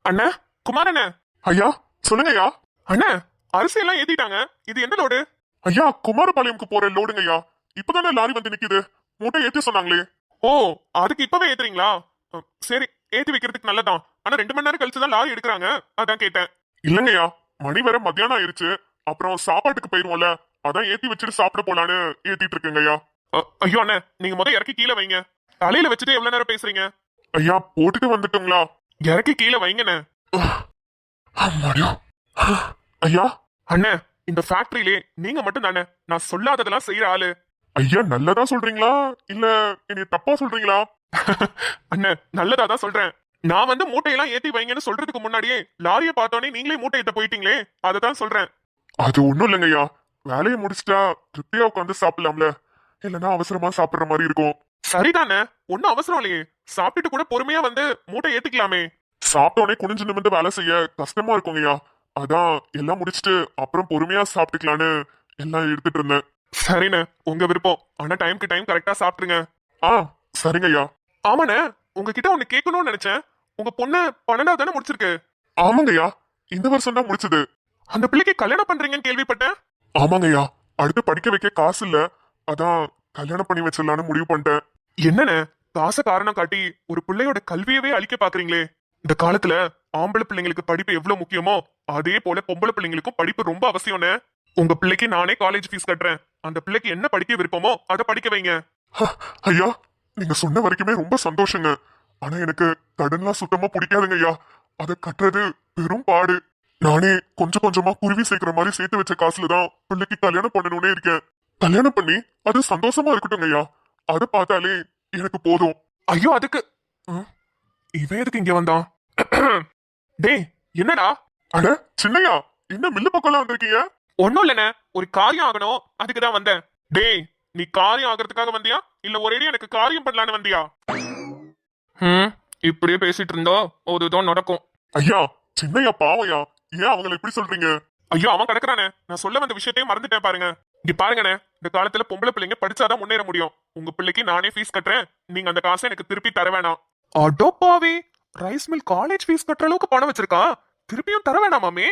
அண்ணா, குமார் அண்ணா. ஐயா சொல்லுங்க ஐயா. அண்ணா, அரிசி எல்லாம் ஏத்திட்டாங்க. இது என்ன லோடு? ஐயா குமாரபாளையம்க்கு போற லோடுங்க ஐயா. இப்பதானே லாரி வந்து நிக்குது. மூட்டை ஏத்தி சொன்னாங்களே. ஓ, அதுக்கு இப்பவே ஏத்துறீங்களா? சரி, ஏத்தி வைக்கிறதுக்கு நல்லதான். ஆனா 2 மணி நேரம் கழிச்சுதான் லாரி எடுக்கிறாங்க, அதான் கேட்டேன். இல்லங்க ஐயா, மணி வேற மத்தியானம் ஆயிருச்சு. அப்புறம் சாப்பாட்டுக்கு போயிருவோம்ல, அதான் ஏத்தி வச்சுட்டு சாப்பிட போலான்னு ஏத்திட்டு இருக்கேங்க ஐயா. ஐயோ அண்ணா, நீங்க முத இறக்கி கீழே வைங்க. தலையில வச்சுட்டு எவ்வளவு நேரம் பேசுறீங்க? ஐயா போட்டுட்டு வந்துட்டுங்களா? இறக்கி கீழே வைங்கண்ணே. அம்மாடியோ. ஐயா அண்ணே, இந்த ஃபேக்டரியிலே நீங்க மட்டும் தானே நான் சொல்லாததெல்லாம் செய்யற ஆளு. ஐயா நல்லதா சொல்றீங்களா இல்ல என்னைய தப்பா சொல்றீங்களா? அண்ணே, நல்லதா தான் சொல்றேன். நான் வந்து மூட்டையெல்லாம் ஏத்தி வைங்கன்னு சொல்றதுக்கு முன்னாடியே லாரிய பார்த்தோன்னே நீங்களே மூட்டை ஏத்த போயிட்டீங்களே, அததான் சொல்றேன். அது ஒண்ணும் இல்லைங்க ஐயா. வேலையை முடிச்சிட்டா திருப்தியா உட்காந்து சாப்பிடலாம்ல, இல்லன்னா அவசரமா சாப்பிடுற மாதிரி இருக்கும். சரிதானே, ஒன்னும் அவசரம் இல்லையே. சாப்பிட்டுட்டு கூட பொறுமையா வந்து மூட்டை ஏத்திக்கலாமே. சாப்பிட்டோடனே குனிஞ்சு நிமிந்து வேலை செய்ய கஷ்டமா இருக்குங்கய்யா. அதான் எல்லாம் முடிச்சிட்டு அப்புறம் பொறுமையா சாப்பிட்டுக்கலான்னு எல்லாம் எடுத்துட்டு இருந்தேன். சரிண்ணே, உங்க விருப்பம். ஆனா டைம்க்கு டைம் கரெக்டா சாப்பிட்டுருங்க. ஆ சரிங்க ஐயா. ஆமாண்ணே, உங்ககிட்ட ஒண்ணு கேட்கணும்னு நினைச்சேன். உங்க பொண்ணு 12வது தானே முடிச்சிருக்கு? ஆமாங்க ஐயா, இந்த வருஷம் தான் முடிச்சது. அந்த பிள்ளைக்கு கல்யாணம் பண்றீங்கன்னு கேள்விப்பட்டேன். ஆமாங்க ஐயா, அடுத்து படிக்க வைக்க காசு இல்ல, அதான் கல்யாணம் பண்ணி வச்சிடலான்னு முடிவு பண்ணிட்டேன். என்னண்ணே, காசை காரணம் காட்டி ஒரு பிள்ளையோட கல்வியவே அழிக்க பாக்குறீங்களே. இந்த காலத்துல ஆம்பளை பிள்ளைங்களுக்கு படிப்பு எவ்வளவு முக்கியமோ அதே போல பொம்பளை பிள்ளைங்களுக்கும் படிப்பு ரொம்ப அவசியம்னு. உங்க பிள்ளைக்கு நானே காலேஜ் ஃபீஸ் கட்டுறேன். அந்த பிள்ளைக்கு என்ன படிக்க விருப்பமோ அதை படிக்க வைங்க. ஐயா நீங்க சொன்ன வரைக்குமே ரொம்ப சந்தோஷங்க. ஆனா எனக்கு கடன்லாம் சுத்தமா பிடிக்காதுங்க ஐயா. அதை கட்டுறது பெரும் பாடு. நானே கொஞ்சம் கொஞ்சமா குருவி சேர்க்கிற மாதிரி சேர்த்து வச்ச காசுலதான் பிள்ளைக்கு கல்யாணம் பண்ணணும்னே இருக்கேன். கல்யாணம் பண்ணி அது சந்தோஷமா இருக்கட்டும் ஐயா, அதை பார்த்தாலே எனக்கு போதும். ஐயோ, அதுக்கு இவன் எதுக்கு இங்க வந்தான்? டேய், என்னடா? அட சின்னையா, என்ன மில்லு பக்கம்லாம் வந்திருக்கீங்க? ஒன்னும் இல்லண்ணே, ஒரு காரியம் ஆகணும், அதுக்குதான் வந்தேன். டேய், நீ காரியம் ஆகிறதுக்காக வந்தியா இல்ல ஒரேடி எனக்கு காரியம் பண்ணலான்னு வந்தியா? இப்படியே பேசிட்டு இருந்தோ அதுதான் நடக்கும். ஐயா சின்னையா பாவையா, ஏன் அவங்களை இப்படி சொல்றீங்க? ஐயோ, அவன் கிடக்குறானே. நான் சொல்ல வந்த விஷயத்தையும் மறந்துட்டேன் பாருங்க. இங்க பாருங்கண்ணே, இந்த காலத்துல பொம்பளை பிள்ளைங்க படிச்சாதான் முன்னேற முடியும். உங்க பிள்ளைக்கு நானே ஃபீஸ் கட்டுறேன், நீங்க அந்த காசை எனக்கு திருப்பி தர வேணாம். அடோப்பாவே, ரைஸ் மில் காலேஜ் ஃபீஸ் கட்டுற அளவுக்கு பணம் வச்சிருக்கா, திருப்பியும் தர வேணாமாமே.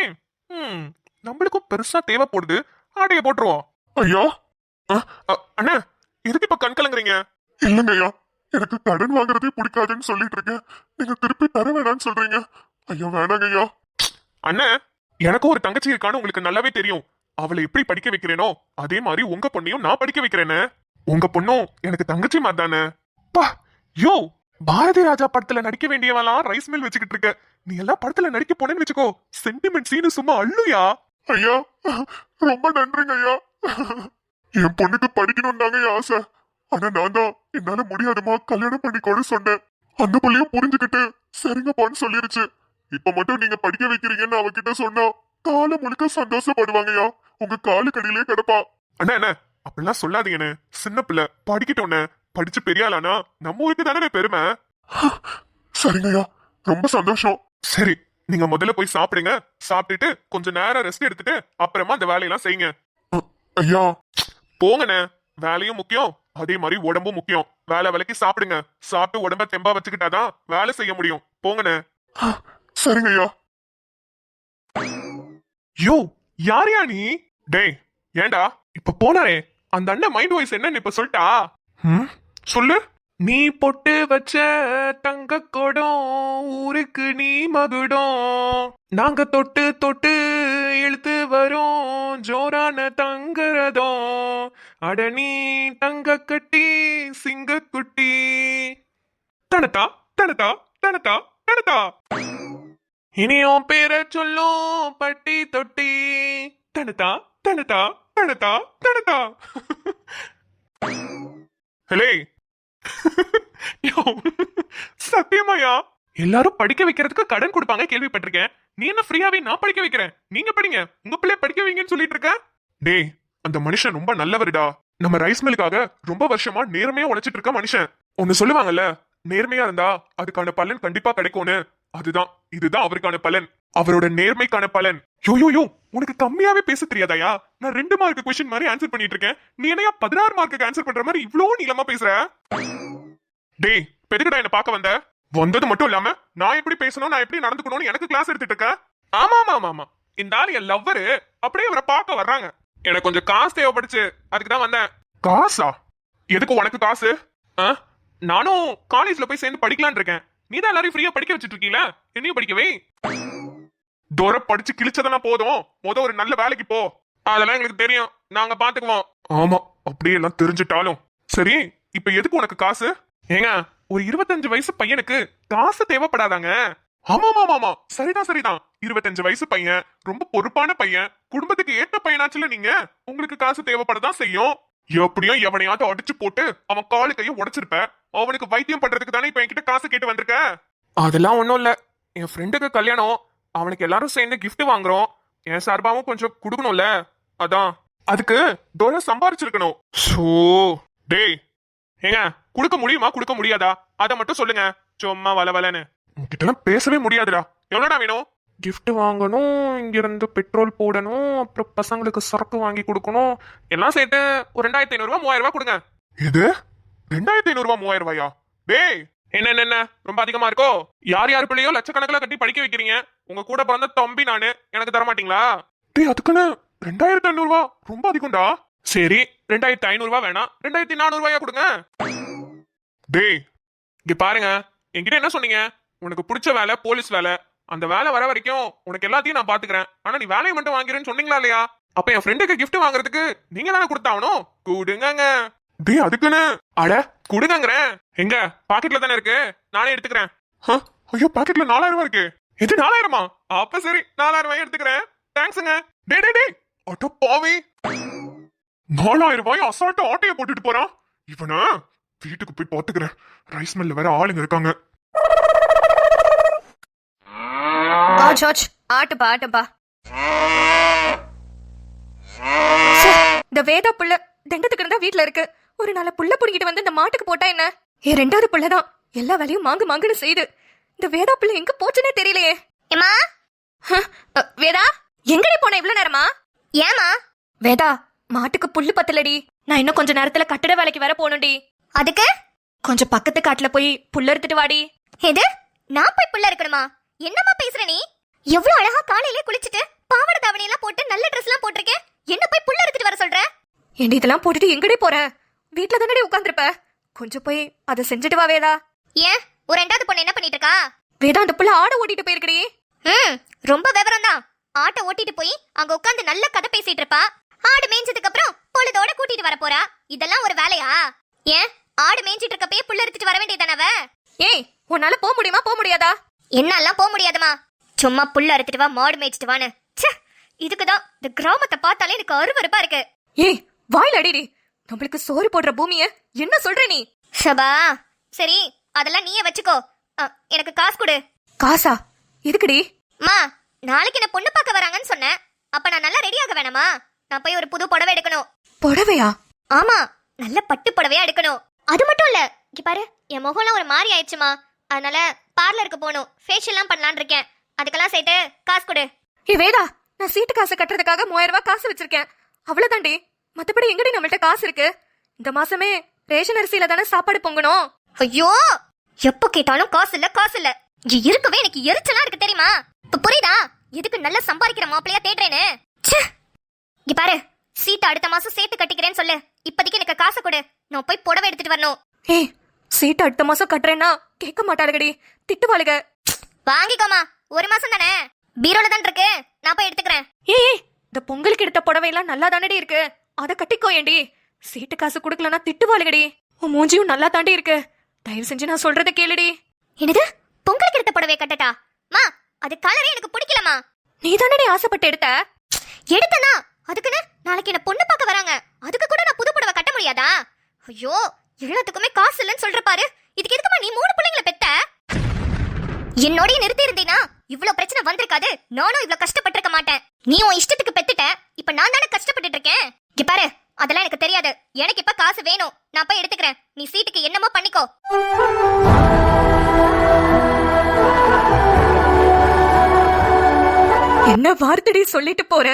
நம்மளுக்கும் பெருசா தேவைப்படுது, ஆடைய போட்டுருவோம். ஐயா அண்ணா, எதுக்கு இப்ப கண் கலங்குறீங்க? இல்லங்க ஐயா, எனக்கு கடன் வாங்குறதே பிடிக்காதுன்னு சொல்லிட்டு இருக்கேன், நீங்க திருப்பி தர வேணாம்னு சொல்றீங்க. ஐயா வேணாங்க ஐயா. அண்ணா, எனக்கும் ஒரு தங்கச்சி இருக்கான்னு உங்களுக்கு நல்லாவே தெரியும். அவளை எப்படி படிக்க வைக்கிறேனோ அதே மாதிரி உங்க பொண்ணையும் நான் படிக்க வைக்கிறேன்னு. உங்க பொண்ணும் எனக்கு தங்கச்சி மாதிரி தானே. பா யோ, பாரதி ராஜா படத்துல நடிக்க வேண்டியவெல்லாம் ரைஸ் மில் வச்சுக்கிட்டு இருக்க. நீ எல்லாம் படத்துல நடிக்க போனேன்னு வச்சுக்கோ, சென்டிமெண்ட் சீனு சும்மா அள்ளுயா. ஐயா ரொம்ப நன்றிங்க ஐயா. என் பொண்ணுக்கு படிக்கணும் தாங்க ஆசை. ஆனா நான் தான் என்னால முடியாதுமா கல்யாணம் பண்ணிக்கோன்னு சொன்னேன். அந்த பிள்ளையும் புரிஞ்சுக்கிட்டு சரிங்கப்பான்னு சொல்லிருச்சு. இப்ப மட்டும் நீங்க படிக்க வைக்கிறீங்கன்னு அவகிட்ட சொன்னா காலை முழுக்க சந்தோஷப்படுவாங்கய்யா. உங்க காலு கடியிலே கிடப்பா. அண்ணா என்ன அப்படிலாம் சொல்லாதீங்கண்ணே, சின்ன பிள்ளை படிக்கட்டோண்ணே. படிச்சு பெரிய ஆளானா நம்ம ஊருக்கு தானே பெருமை. சரிங்கய்யா, ரொம்ப சந்தோஷம். சரி, நீங்க முதல்ல போய் சாப்பிடுங்க. சாப்பிட்டுட்டு கொஞ்சம் நேரம் ரெஸ்ட் எடுத்துட்டு அப்புறமா அந்த வேலையெல்லாம் செய்யுங்க. ஐயா போங்கண்ணே, வேலையும் முக்கியம் அதே மாதிரி உடம்பும் முக்கியம். வேலைக்கு சாப்பிடுங்க. சாப்பிட்டு உடம்ப தெம்பா வச்சுக்கிட்டாதான் வேலை செய்ய முடியும். போங்கண்ணே. சரிங்கய்யா. யோ, யாரையா நீ? டேய், ஏண்டா இப்ப போனாரே அந்த அண்ணன் மைண்ட் வாய்ஸ் என்னன்னு இப்ப சொல்லிட்டா? சொல்லு. நீ பொட்டு வச்ச தங்க கொடம், ஊருக்கு நீ மகுடம், நாங்க தொட்டு தொட்டு இழுத்து வரோம் ஜோரான தங்கரதம், அட நீ தங்க கட்டி சிங்க குட்டி. தனதா தனதா தனதா தனதா. இனியும் பேர சொல்லும் பட்டி தொட்டி. தனதா தனதா தனதா தனதா. ஹலே. சத்தியமாயா? எல்லாரும் படிக்க வைக்கிறதுக்கு கடன் கொடுப்பாங்க கேள்விப்பட்டிருக்கேன். நீ என்ன ஃப்ரீயாவே நான் படிக்க வைக்கிறேன், நீங்க படிங்க, உங்க பிள்ளைய படிக்க வைங்கன்னு சொல்லிட்டு இருக்க. டேய், அந்த மனுஷன் ரொம்ப நல்லவருடா. நம்ம ரைஸ் மில்லுக்காக ரொம்ப வருஷமா நேர்மையா உழைச்சிட்டு இருக்க மனுஷன். ஒன்னு சொல்லுவாங்கல்ல, நேர்மையா இருந்தா அதுக்கான பலன் கண்டிப்பா கிடைக்கும்னு. இதுதான் அவருக்கான பலன், அவரோட நேர்மைக்கான பலன். யோ யோ யோ, உனக்கு கம்மியாவே பேச தெரியாதாயா? நான் 2 மார்க் क्वेश्चन மாதிரி ஆன்சர் பண்ணிட்டு இருக்கேன், நீ என்னையா 16 மார்க்கு ஆன்சர் பண்ற மாதிரி இவ்ளோ நீளமா பேசுற? டேய், பெதுக்குடா என்ன பார்க்க வந்த? வந்தது மட்டும் இல்லாம நான் எப்படி பேசணும் நான் எப்படி நடந்துக்கணும்னு எனக்கு கிளாஸ் எடுத்துட்டு இருக்க. ஆமா ஆமா ஆமா ஆமா இந்த ஆள் என் லவ்வரு அப்படியே அவரை பார்க்க வர்றாங்க. எனக்கு கொஞ்சம் காசு தேவைப்படுச்சு, அதுக்கு தான் வந்தேன். காசா? எதுக்கு உனக்கு காசு? நானும் காலேஜ்ல போய் சேர்ந்து படிக்கலான் இருக்கேன். நீ தான் எல்லாரையும் ஃப்ரீயா படிக்க வச்சுட்டு இருக்கீல, என்னையும் படிக்கவே. தூர படிச்சு கிழிச்சதெல்லாம் போதும், ஒரு நல்ல வேலைக்கு போ. அதெல்லாம் எங்களுக்கு தெரியும், நாங்க பாத்துக்குவோம். ஆமா அப்படியே எல்லாம் தெரிஞ்சுட்டாலும் சரி, இப்ப எதுக்கு உனக்கு காசு? ஏங்க ஒரு 25 வயசு பையனுக்கு காசு தேவைப்படாதாங்க? ஆமா ஆமா ஆமா சரிதான் சரிதான். 25 வயசு பையன், ரொம்ப பொறுப்பான பையன், குடும்பத்துக்கு ஏற்ற பையனாச்சுல நீங்க. உங்களுக்கு காசு தேவைப்படதான் செய்யும். எப்படியும் எவனையாவது அடிச்சு போட்டு அவன் காலு கையை உடைச்சிருப்ப. அவனுக்கு வைத்தியம் பண்றதுக்கு தானே இப்ப என்கிட்ட காசு கேட்டு வந்திருக்க. அதெல்லாம் ஒண்ணும் இல்ல, என் ஃப்ரெண்டுக்கு கல்யாணம், அவனுக்கு எல்லாரும் சேர்ந்து கிஃப்ட் வாங்குறோம். என் சார்பாவும் கொஞ்சம் கொடுக்கணும்ல, அதான். அதுக்கு டோர சம்பாரிச்சிருக்கணும். ஷோ டேய், ஏங்க கொடுக்க முடியுமா கொடுக்க முடியாதா அதை மட்டும் சொல்லுங்க. சும்மா வளவலன்னு உங்ககிட்ட பேசவே முடியாதுடா. எவ்வளோடா வேணும்? கிஃப்ட் வாங்கணும், இங்க இருந்து பெட்ரோல் போடணும், அப்புறம் பசங்களுக்கு சரக்கு வாங்கி கொடுக்கணும், எல்லாம் சேர்த்து ஒரு 2500 ரூபா 3000 ரூபாய் கொடுங்க. இது 2500 ரூபாய் 3000 ரூபாயா? டேய் என்ன என்ன ரொம்ப அதிகமா இருக்கோ? யார் யார் பிள்ளையோ லட்சக்கணக்கில் கட்டி படிக்க வைக்கிறீங்க. உங்க கூட பிறந்த தம்பி நானு, எனக்கு தர மாட்டீங்களா? டேய் அதுக்குன்னு 2500 ரூபாய் ரொம்ப அதிகம்டா. சரி 2500 ரூபாய் வேணாம், 2400 ரூபாயா கொடுங்க. டேய் இங்க பாருங்க, என்கிட்ட என்ன சொன்னீங்க? உனக்கு பிடிச்ச வேலை போலீஸ் வேலை, அந்த வேலை வர வரைக்கும் உனக்கு எல்லாத்தையும் நான் பாத்துக்கிறேன், ஆனா நீ வேலையை மட்டும் வாங்கிறேன்னு சொன்னீங்களா இல்லையா? அப்ப என் ஃப்ரெண்டுக்கு கிஃப்ட் வாங்குறதுக்கு நீங்க தானே கொடுத்தாவணும். கொடுங்க. டேய் அதுக்குன்னு அட கொடுங்கங்கிறேன். எங்க பாக்கெட்ல தானே இருக்கு, நானே எடுத்துக்கிறேன். ஐயோ பாக்கெட்ல 4000 ரூபாய் இருக்கு. எது 4000மா? அப்ப சரி 4000 ரூபாய் எடுத்துக்கிறேன். தேங்க்ஸுங்க. டேய் டேய் டேய் அட பாவி, 4000 ரூபாய் அசால்ட்டு ஆட்டையை போட்டுட்டு போறான். இவனா வீட்டுக்கு போய் பாத்துக்கிறேன். ரைஸ் மில்ல வேற ஆளுங்க இருக்காங்க. ஆட்டுப்பா ஆட்டுப்பா. இந்த வேதா புள்ள தண்டத்துக்கு இருந்தா வீட்டுல இருக்கு. ஒரு நாள புள்ள புடிக்கிட்டு வந்து இந்த மாட்டுக்கு போட்டா என்ன? என் 2வது புள்ளதான் எல்லா வேலையும் மாங்குன்னு செய்யுது. இந்த வேதா புள்ள எங்க போச்சுன்னே தெரியலையே. ஏமா வேதா எங்கடி போன இவ்வளவு நேரமா? ஏமா? வேதா மாட்டுக்கு புல்லு பத்தலடி, நான் இன்னும் கொஞ்ச நேரத்துல கட்டட வேலைக்கு வர போகணும்டி. அதுக்கு கொஞ்சம் பக்கத்து காட்டுல போய் புல்ல எடுத்துட்டு வாடி. எது? நான் போய் புல்ல இருக்கணுமா? என்னமா பேசுற நீ? எவ்வளவு அழகா காலையிலே குளிச்சுட்டு பாவாடை தாவணி எல்லாம் போட்டு நல்ல ட்ரெஸ் எல்லாம் போட்டிருக்கேன், என்ன போய் புல்ல எடுத்துட்டு வர சொல்ற? ஏண்டி இதெல்லாம் போட்டுட்டு எங்கடி போற? வீட்டுல தானே உட்கார்ந்துருப்ப, கொஞ்சம் போய் அதை செஞ்சுட்டு வா வேதா. ஏன் ஒரு 2வது பொண்ணு என்ன பண்ணிட்டு இருக்கா? வேதா அந்த புள்ள ஆடை ஓட்டிட்டு போயிருக்கடி. ரொம்ப விவரம் தான். ஆட்டை ஓட்டிட்டு போய் அங்க உட்கார்ந்து நல்ல கதை பேசிட்டு இருப்பா. ஆடு மேய்ஞ்சதுக்கு அப்புறம் பொழுதோட கூட்டிட்டு வர போறா. இதெல்லாம் ஒரு வேலையா? ஏன் ஆடு மேய்ஞ்சிட்டு இருக்கப்பே புள்ள எடுத்துட்டு வர வேண்டியதானவ? ஏய் உன்னால போக முடியுமா போக முடியாதா? என்னாலாம் போக முடியாதுமா. சும்மா புல்ல அறுத்துட்டு வா மாடு மேய்ச்சிட்டு வான்னு. இதுக்குதான் இந்த கிராமத்தை பார்த்தாலே எனக்கு அருவருப்பா இருக்கு. ஏய் வாயில அடிடி, நம்மளுக்கு சோறு போடுற பூமிய என்ன சொல்ற நீ? ஷபா சரி அதெல்லாம் நீயே வச்சுக்கோ, எனக்கு காசு கொடு. காசா? எதுக்குடி? மா நாளைக்கு என்ன பொண்ணு பார்க்க வராங்கன்னு சொன்னேன், அப்ப நான் நல்லா ரெடி ஆக வேணாமா? நான் போய் ஒரு புது புடவை எடுக்கணும். புடவையா? ஆமா நல்ல பட்டு புடவையா எடுக்கணும். அது மட்டும் இல்ல, இங்க பாரு என் முகம்லாம் ஒரு மாதிரி ஆயிடுச்சுமா, அதனால பார்லருக்கு போகணும், ஃபேஷியல்லாம் பண்ணலான்னு இருக்கேன். அதுக்கெல்லாம் சேர்த்து காசு கொடு. ஏ வேதா, நான் சீட்டு காசு கட்டுறதுக்காக 3000 ரூபாய் காசு வச்சிருக்கேன், அவ்வளவுதாண்டி. மத்தபடி எங்கடி நம்மள்ட்ட காசு இருக்கு? இந்த மாசமே ரேஷன் அரிசியில தானே சாப்பாடு பொங்கணும். ஐயோ எப்ப கேட்டாலும் காசு இல்ல காசு இல்ல, இங்க இருக்கவே எனக்கு எரிச்சலா இருக்கு தெரியுமா? இப்ப புரியுதா எதுக்கு நல்லா சம்பாதிக்கிற மாப்பிளையா தேடுறேன்னு? இங்க பாரு சீட்டை அடுத்த மாசம் சேர்த்து கட்டிக்கிறேன்னு சொல்லு, இப்போதைக்கு எனக்கு காசு கொடு, நான் போய் புடவை எடுத்துட்டு வரணும். ஏய் சீட்டை அடுத்த மாசம் கட்டுறேன்னா கேட்க மாட்டாளுகடி, திட்டுவாளுக. வாங்கிக்கோமா, ஒரு மாசம் தானே, பீரோல தான் இருக்கு, நான் போய் எடுத்துக்கிறேன். ஏய் இந்த பொங்கலுக்கு எடுத்த புடவை எல்லாம் நல்லா தானடி இருக்கு, அதை கட்டிக்கோ. ஏண்டி சீட்டு காசு கொடுக்கலன்னா திட்டுவாளுகடி. உன் மூஞ்சியும் நல்லா தாண்டி இருக்கு, தயவு செஞ்சு நான் சொல்றத கேளுடி. என்னது பொங்கலுக்கு எடுத்த புடவை கட்டட்டா? மா அது கலரே எனக்கு பிடிக்கலமா. நீ தானடி ஆசைப்பட்டு எடுத்தனா, அதுக்குன்னு நாளைக்கு என்ன பொண்ணு பார்க்க வராங்க, அதுக்கு கூட நான் புது புடவை கட்ட முடியாதா? ஐயோ எல்லாத்துக்குமே காசு இல்லைன்னு சொல்ற பாரு, இதுக்கு எதுக்குமா நீ 3 பிள்ளைங்களை பெத்த? என்னோடய நிறுத்தி இருந்தீனா இவ்வளவு பிரச்சனை வந்திருக்காது, நானும் இவ்வளவு கஷ்டப்பட்டிருக்க மாட்டேன். நீ உன் இஷ்டத்துக்கு பெத்துட்ட, இப்ப நான் தானே கஷ்டப்பட்டுட்டு இருக்கேன். இங்க பாரு அதெல்லாம் எனக்கு தெரியாது, எனக்கு இப்ப காசு வேணும், நான் போய் எடுத்துக்கிறேன், நீ சீட்டுக்கு என்னமோ பண்ணிக்கோ. என்ன வார்த்தடி சொல்லிட்டு போற?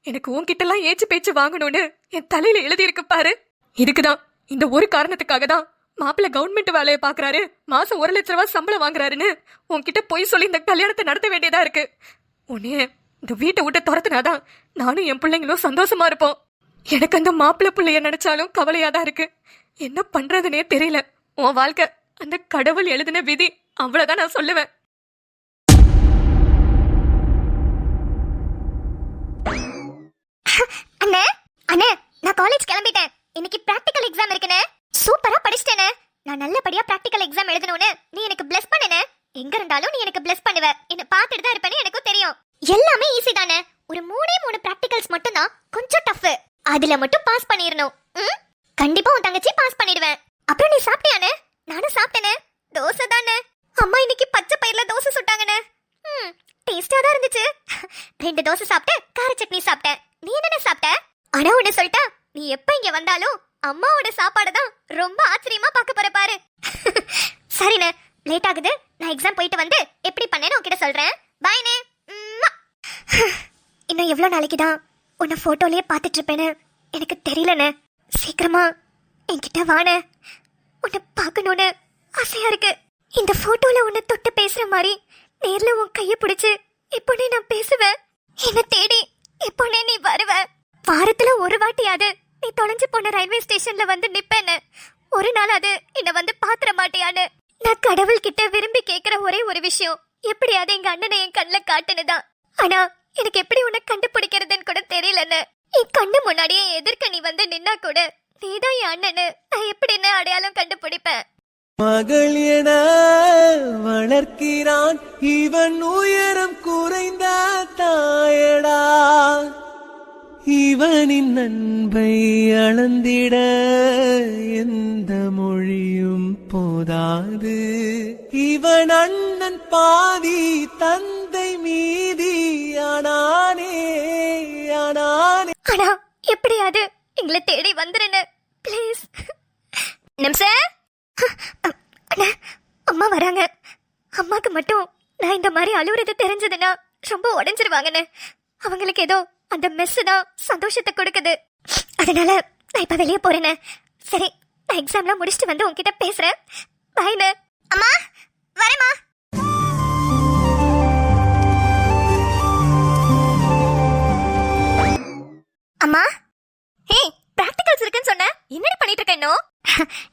எனக்கு உன்கிட்ட எல்லாம் ஏச்சு பேச்சு வாங்கணும்னு என் தலையில எழுதி இருக்கு பாரு. இதுக்குதான், இந்த ஒரு காரணத்துக்காக தான் மாப்பிள்ள கவர்மெண்ட் வேலையை பாக்குறாரு, மாசம் 1,00,000 சம்பளம் வாங்குறாருன்னு உன்கிட்ட போய் சொல்லி இந்த கல்யாணத்தை நடத்த வேண்டியதா இருக்கு. உன்னே இந்த வீட்டை விட்டு துரத்துனாதான் நானும் என் பிள்ளைங்களும் சந்தோஷமா இருப்போம். எனக்கு அந்த மாப்பிள்ளை பிள்ளைய நினைச்சாலும் கவலையாதான் இருக்கு. என்ன பண்றதுனே தெரியல. உன் வாழ்க்கை அந்த கடவுள் எழுதின விதி, அவ்வளவுதான் நான் சொல்லுவேன். அண்ணே அண்ணே, நான் காலேஜ் கிளம்பிட்டேன். இன்னைக்கு பிராக்டிகல் எக்ஸாம் இருக்குனே. சூப்பரா படிச்சிட்டேனே. நான் நல்லபடியா பிராக்டிகல் எக்ஸாம் எழுதணும்னு நீ எனக்கு பிளஸ் பண்ணுனே. எங்க இருந்தாலும் நீ எனக்கு பிளஸ் பண்ணுவ. என்ன பார்த்துட்டு தான் இருப்பேன்னு எனக்கு தெரியும். எல்லாமே ஈஸி தானே. ஒரு 3 பிராக்டிகல்ஸ் மட்டும் தான் கொஞ்சம் டஃப். அதுல மட்டும் பாஸ் பண்ணிரணும். கண்டிப்பா உன் தங்கச்சி பாஸ் பண்ணிடுவேன். அப்புறம் நீ சாப்பிட்டியானே? நானும் சாப்பிட்டேனே. தோசை தானே. அம்மா இன்னைக்கு பச்சை பயிர்ல தோசை சுட்டாங்கனே. டேஸ்டா தான் இருந்துச்சு. 2 தோசை சாப்பிட்டேன், கார சட்னி சாப்பிட்டேன். நீ என்ன சாப்பிட்ட? ஆனா ஒண்ணு சொல்லிட்டா, நீ எப்ப இங்க வந்தாலும் அம்மாவோட சாப்பாடு தான் ரொம்ப ஆச்சரியமா பார்க்க போற பாரு. சரிண்ணே, லேட் ஆகுது. நான் எக்ஸாம் போயிட்டு வந்து எப்படி பண்ணேன்னு உன்கிட்ட சொல்றேன். பாய்னே. இன்னும் எவ்வளவு நாளைக்கு தான் உன்னை போட்டோலயே பார்த்துட்டு இருப்பேன்னு எனக்கு தெரியலண்ணே. சீக்கிரமா என்கிட்ட வானே. உன்னை பார்க்கணும்னு ஆசையா இருக்கு. இந்த போட்டோல உன்னை தொட்டு பேசுற மாதிரி நேர்ல உன் கைய பிடிச்சு எப்போனே நான் பேசுவேன். என்ன தேடி எப்போனே நீ வருவ. வாரத்துல ஒரு வாட்டியாவது நீ தொலைஞ்சு போன ரயில்வே ஸ்டேஷன்ல வந்து நிப்பேன்னு. ஒரு நாள் அது என்ன வந்து பாத்திர மாட்டியான்னு நான் கடவுள் கிட்ட விரும்பி கேக்குற ஒரே ஒரு விஷயம், எப்படியாவது எங்க அண்ணனை என் கண்ணுல காட்டுனுதான். ஆனா எனக்கு எப்படி உன்னை கண்டுபிடிக்கிறதுன்னு கூட தெரியலன்னு. என் கண்ணு முன்னாடியே எதிர்க்க நீ வந்து நின்னா கூட நீதான் என் அண்ணனு நான் எப்படின்னு அடையாளம் கண்டுபிடிப்பேன். மகள் என வளர்க்கிறான் இவன் உயரம் குறைந்த தாயடா. இவனின் அன்பை அளந்திட எந்த மொழியும் போதாது. இவன் அண்ணன் பாதி தந்தை மீதி ஆனானே ஆனானே. ஆனா எப்படியாவது எங்களை தேடி வந்துருன்னு ப்ளீஸ். நிம்சே, அம்மா வராங்க. அம்மாக்கு மட்டும் நான் இந்த மாதிரி அழுவுறது தெரிஞ்சதுன்னா ரொம்ப உடஞ்சிருவாங்கன்னு. அவங்களுக்கு ஏதோ அந்த மெஸ் தான் சந்தோஷத்தை கொடுக்குது. அதனால நான் இப்ப வெளியே போறேன்னு. சரி, நான் எக்ஸாம்லாம் முடிச்சுட்டு வந்து உன்கிட்ட பேசுறேன். பாய்னு. அம்மா வரேம்மா. அம்மா, ஹே, பிராக்டிகல்ஸ் இருக்குன்னு சொன்ன. என்னடி பண்ணிட்டு இருக்க இன்னும்?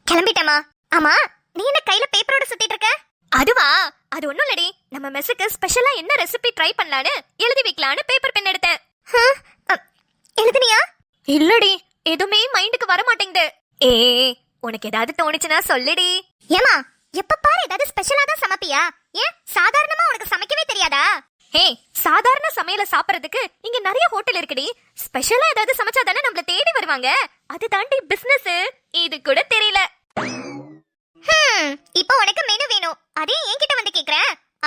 கிளம்பிட்டேமா. ஆமா, நீ என்ன கையில பேப்பரோட சுத்திட்டு இருக்க? அதுவா, அது ஒண்ணும் இல்லடி. நம்ம மெஸ்ஸுக்கு ஸ்பெஷலா என்ன ரெசிபி ட்ரை பண்ணலான்னு எழுதி வைக்கலான்னு பேப்பர் பென் எடுத்தேன். எழுதுனியா? இல்லடி, எதுவுமே மைண்டுக்கு வர மாட்டேங்குது. உனக்கு ஏதாவது தோணுச்சுன்னா சொல்லுடி. ஏமா, எப்ப பாரு ஏதாவது ஸ்பெஷலா தான் சமைப்பியா? ஏன் சாதாரணமா உனக்கு சமைக்கவே தெரியாதா? ஹே, சாதாரண சமையல சாப்பிடுறதுக்கு இங்க நிறைய ஹோட்டல் இருக்குடி. ஸ்பெஷலா ஏதாவது சமைச்சா தானே நம்மள தேடி வருவாங்க. அது தாண்டி பிசினஸ். இது கூட தெரியல. இப்போ உனக்கு மெனு வேணும், அதே என்கிட்ட வந்து கேக்குற.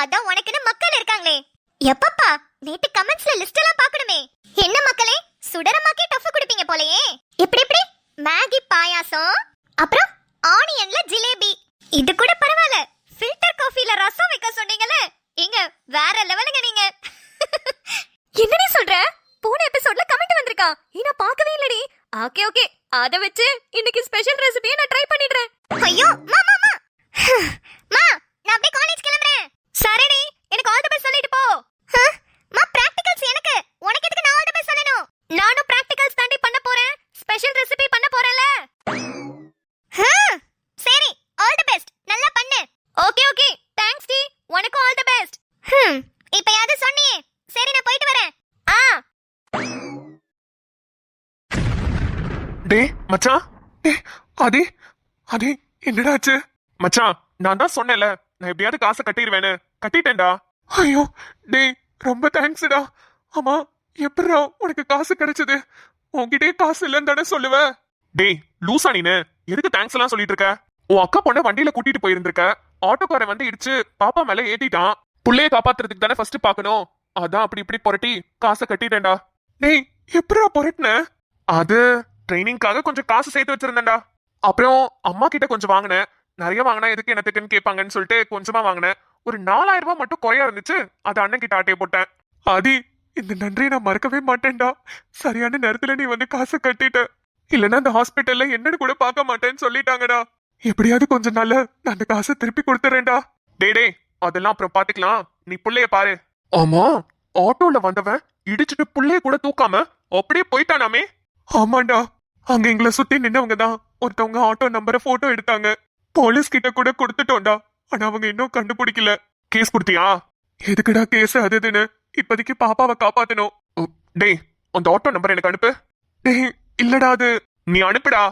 அதான் உனக்குன்னு மக்கள் இருக்காங்களே. எப்பப்பா நேத்து கமெண்ட்ஸ்ல லிஸ்ட் எல்லாம் பார்க்கணுமே. என்ன மக்களே, சுடரமாக்கே டஃப் குடிப்பீங்க போலயே. எப்படி எப்படி மேகி பாயாசம், அப்புறம் ஆனியன்ல ஜிலேபி. இது கூட பரவாயில்ல. ஃபில்டர் காஃபில ரசம் வைக்க சொன்னீங்களே, எங்க வேற லெவலுங்க நீங்க. என்னடி சொல்ற? போன எபிசோட்ல கமெண்ட் வந்திருக்கா. நான் பார்க்கவே இல்லடி. ஓகே ஓகே, அத வச்சு இன்னைக்கு ஸ்பெஷல் ரெசிபியை நான் ட்ரை பண்ணிடுறேன். ஐயோ மா மா மா மா, நான் அப்படியே காலேஜ் கிளம்பறேன். சரிடி, எனக்கு ஆல் தி பெஸ்ட் சொல்லிட்டு போ. மா, பிராக்டிகல்ஸ் எனக்கு. உனக்கு எதுக்கு நான் ஆல் தி பெஸ்ட் சொல்லணும்? நானும் பிராக்டிகல்ஸ் தாண்டி பண்ண போறேன். ஸ்பெஷல் ரெசிபி பண்ண போறேன்ல. சரி, ஆல் தி பெஸ்ட். நல்லா பண்ணு. ஓகே ஓகே, தேங்க்ஸ் டி. உனக்கு ஆல் தி பெஸ்ட். இப்போ யாவது சொன்னியே. சரி, நான் போயிட்டு வரேன். டே மச்சான், டே அதே அதே என்னடா ஆச்சு? மச்சான், நான் தான் சொன்னேன்ல, நான் எப்படியாவது காசை கட்டிடுவேன்னு. கட்டிட்டேன்டா. ஐயோ டே, ரொம்ப தேங்க்ஸ்டா. ஆமா, எப்படா உனக்கு காசு கிடைச்சது? உன்கிட்டயே காசு இல்லைன்னு தானே சொல்லுவ? டே லூசா நீனு, எதுக்கு தேங்க்ஸ் எல்லாம் சொல்லிட்டு இருக்க? உன் அக்கா பொண்ண வண்டியில கூட்டிட்டு போயிருந்திருக்க. ஆட்டோக்காரன் வந்து இடிச்சு பாப்பா மேல ஏத்திட்டான். புள்ளைய காப்பாத்துறதுக்கு தானே ஃபர்ஸ்ட் பாக்கணும். அதான் அப்படி இப்படி புரட்டி காசை கட்டிட்டேன்டா. டேய், எப்படா புரட்டின? அது ட்ரைனிங்காக கொஞ்சம் காசு சேர்த்து வச்சிருந்தேன்டா. அப்புறம் அம்மா கிட்ட கொஞ்சம் வாங்கினேன். நிறைய வாங்கினா எதுக்கு என்னத்துக்குன்னு கேட்பாங்கன்னு சொல்லிட்டு கொஞ்சமா வாங்கினேன். ஒரு 4000 ரூபாய் மட்டும் குறையா இருந்துச்சு. அது அண்ணன் கிட்ட ஆட்டையை போட்டேன். ஆதி, இந்த நன்றியை நான் மறக்கவே மாட்டேன்டா. சரியான நேரத்துல நீ வந்து காசை கட்டிட்ட. இல்லைன்னா அந்த ஹாஸ்பிட்டல்ல என்னன்னு கூட பார்க்க மாட்டேன்னு சொல்லிட்டாங்கடா. எப்படியாவது கொஞ்ச நாள்ல நான் அந்த காசை திருப்பி கொடுத்துறேன்டா. டேய் அதெல்லாம் அப்புறம் பாத்துக்கலாம், நீ புள்ளைய பாரு. ஆமா, ஆட்டோல வந்தவன் இடிச்சிட்டு புள்ளைய கூட தூக்காம அப்படியே போயிட்டானாமே. ஆமாண்டா, அங்க எங்களை சுத்தி நின்னவங்க தான் ஒருத்தவங்க ஆட்டோ நம்பரை போட்டோ எடுத்தாங்க. போலீஸ் கிட்ட கூட கொடுத்துட்டோம்டா, ஆனா அவங்க இன்னும் கண்டுபிடிக்கல. கேஸ் கொடுத்தியா? எதுக்குடா கேஸ் அதுன்னு, இப்போதைக்கு பாப்பாவை காப்பாத்தணும். டேய் அந்த ஆட்டோ நம்பர் எனக்கு அனுப்பு. டேய் இல்லடா, அது நீ அனுப்புடா.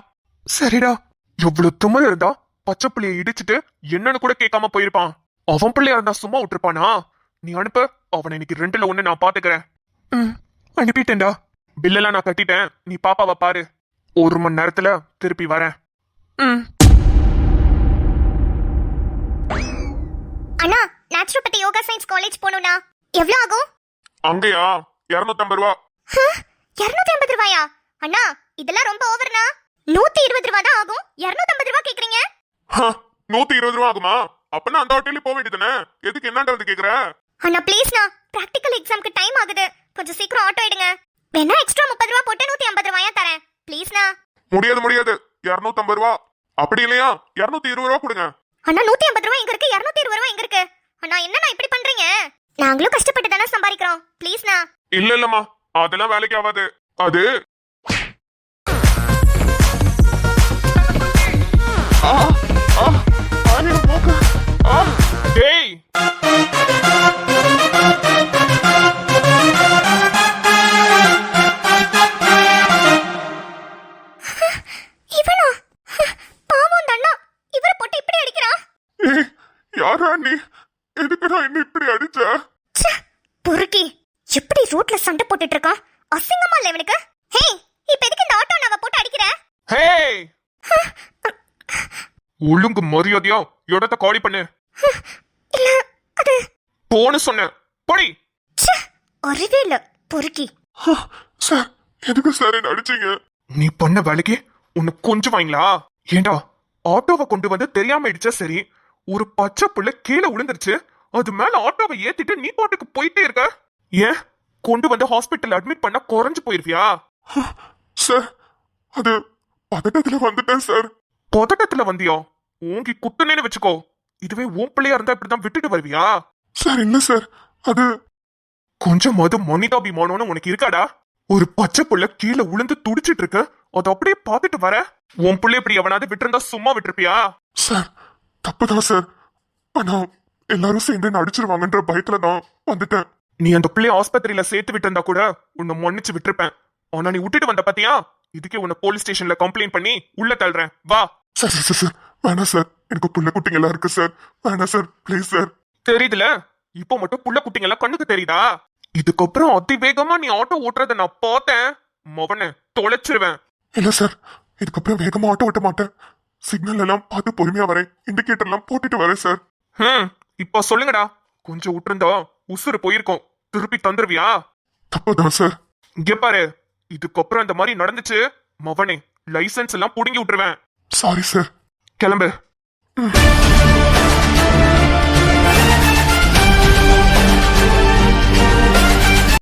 சரிடா. எவ்வளவு தும்மல் இருந்தா பச்சை புள்ளைய இடிச்சிட்டு என்னன்னு கூட கேட்காம போயிருப்பான். அவன் பிள்ளையா இருந்தா சும்மா விட்டுருப்பானா? நீ அனுப்பு, அவனை இன்னைக்கு 2ல 1 நான் பாத்துக்கிறேன். அனுப்பிட்டேன்டா. பில்லெல்லாம் நான் கட்டிட்டேன், நீ பாப்பாவை பாரு. 1 மணி நேரத்துல திருப்பி வரேன். அண்ணா, நேச்சுரோபதி யோகா சயின்ஸ் காலேஜ் போகணும்னா எவ்வளவு ஆகும்? அங்கயா 250 ரூபா. 250 ரூபாயா? அண்ணா இதெல்லாம் ரொம்ப ஓவர்னா. 120 ரூபா தான் ஆகும், 250 ரூபா கேக்குறீங்க? 120 ரூபா ஆகுமா? அப்பனா அந்த ஹோட்டல்ல போக வேண்டியதுதானே, எதுக்கு என்னண்டா வந்து கேக்குற? அண்ணா ப்ளீஸ்ண்ணா, பிராக்டிகல் எக்ஸாம்க்கு டைம் ஆகுது, கொஞ்சம் சீக்கிரம் ஆட்டோ எடுங்க. வேணா எக்ஸ்ட்ரா 30 ரூபா போட்டு 150 ரூபாயா தரேன், ப்ளீஸ்ண்ணா. முடியாது 250 ரூபா. அப்படி இல்லையா 220 ரூபா கொடுங்க. அண்ணா 150 ரூபா எங்க இருக்கு, 220 ரூபா எங்க இருக்கு? அண்ணா என்னண்ணா இப்படி பண்றீங்க? நாங்களும் கஷ்டப்பட்டு தானே சம்பாதிக்கிறோம், ப்ளீஸ்ண்ணா. இல்லம்மா, அதெல்லாம் வேலைக்கு ஆகாது. அது டேய் இவனா? பாவம் அந்த அண்ணா, இவரை போட்டு இப்படி அடிக்கிறான். யாரா நீ? எதுக்குடா என்ன இப்படி அடிச்ச? பொறுக்கி எப்படி ரோட்ல சண்டை போட்டுட்டு இருக்கான், அசிங்கமா இல்ல இவனுக்கு? ஹே, இப்ப எதுக்கு இந்த ஆட்டோ நாவ போட்டு அடிக்கிற? ஹே, ஒழுங்கு மரியாதையா இடத்த காலி பண்ணு. இல்ல அது போன்னு சொன்ன, போடி. அறிவே இல்ல பொறுக்கி. சார், எதுக்கு சார் என்ன அடிச்சீங்க? நீ பண்ண வேலைக்கு உன்னை கொஞ்சம் வாங்களா? ஏண்டா ஆட்டோவை கொண்டு வந்து தெரியாம இடிச்சா சரி, ஒரு பச்சை புள்ள கீழே விழுந்துருச்சு, அது மேல ஆட்டோவை ஏத்திட்டு நீ பாட்டுக்கு போயிட்டே இருக்க. ஏன் கொண்டு வந்து ஹாஸ்பிட்டல் அட்மிட் பண்ண குறைஞ்சு போயிருவியா? சார், அது பதட்டத்துல வந்துட்டேன் சார். பதட்டத்துல வந்தியா? ஓங்கி குத்துனேன்னு வச்சுக்கோ. இதுவே உன் பிள்ளையா இருந்தா இப்படிதான் விட்டுட்டு வருவியா? சார் இல்ல சார், அது கொஞ்சமாவது மனிதாபிமானம்னு உனக்கு இருக்காடா? ஒரு பச்சை புள்ள கீழே உளுந்து துடிச்சிட்டு இருக்கு, அதை அப்படியே பார்த்துட்டு வர. உன் பிள்ளை இப்படி எவனாவது விட்டுருந்தா சும்மா விட்டுருப்பியா? சார் தப்புதான் சார், ஆனா எல்லாரும் சேர்ந்து அடிச்சிருவாங்கன்ற பயத்துல தான் வந்துட்டேன். நீ அந்த பிள்ளைய ஆஸ்பத்திரியில சேர்த்து விட்டு இருந்தா கூட உன்னை மன்னிச்சு விட்டுருப்பேன். ஆனா நீ விட்டுட்டு வந்த பாத்தியா, இதுக்கே உன்னை போலீஸ் ஸ்டேஷன்ல கம்ப்ளைண்ட் பண்ணி உள்ள தள்ளுறேன், வா. சார் சார் சார், சார் வேணாம் சார், எனக்கு புள்ள குட்டிங்க எல்லாம் இருக்கு சார், வேணாம் சார் ப்ளீஸ் சார். தெரியுதுல, இப்போ மட்டும் புள்ள குட்டிங்க எல்லாம் கண்ணுக்கு தெரியுதா? இதுக்கப்புறம் அதிவேகமா நீ ஆட்டோ ஓட்டுறத நான் பார்த்தேன், மவனை தொலைச்சிருவேன். இல்ல சார், இதுக்கப்புறம் வேகமா ஆட்டோ ஓட்ட மாட்டேன். சிக்னல் எல்லாம் பார்த்து பொறுமையா வரேன், இண்டிகேட்டர் எல்லாம் போட்டுட்டு வரேன் சார். இப்போ சொல்லுங்கடா, கொஞ்சம் விட்டுருந்தா உசுறு போயிருக்கோம், திருப்பி தந்துருவியா? தப்புதான் சார். இங்க பாரு, இதுக்கப்புறம் இந்த மாதிரி நடந்துச்சு மவனே, லைசன்ஸ் எல்லாம் புடுங்கி விட்டுருவேன். Sorry sir. கிளம்பு.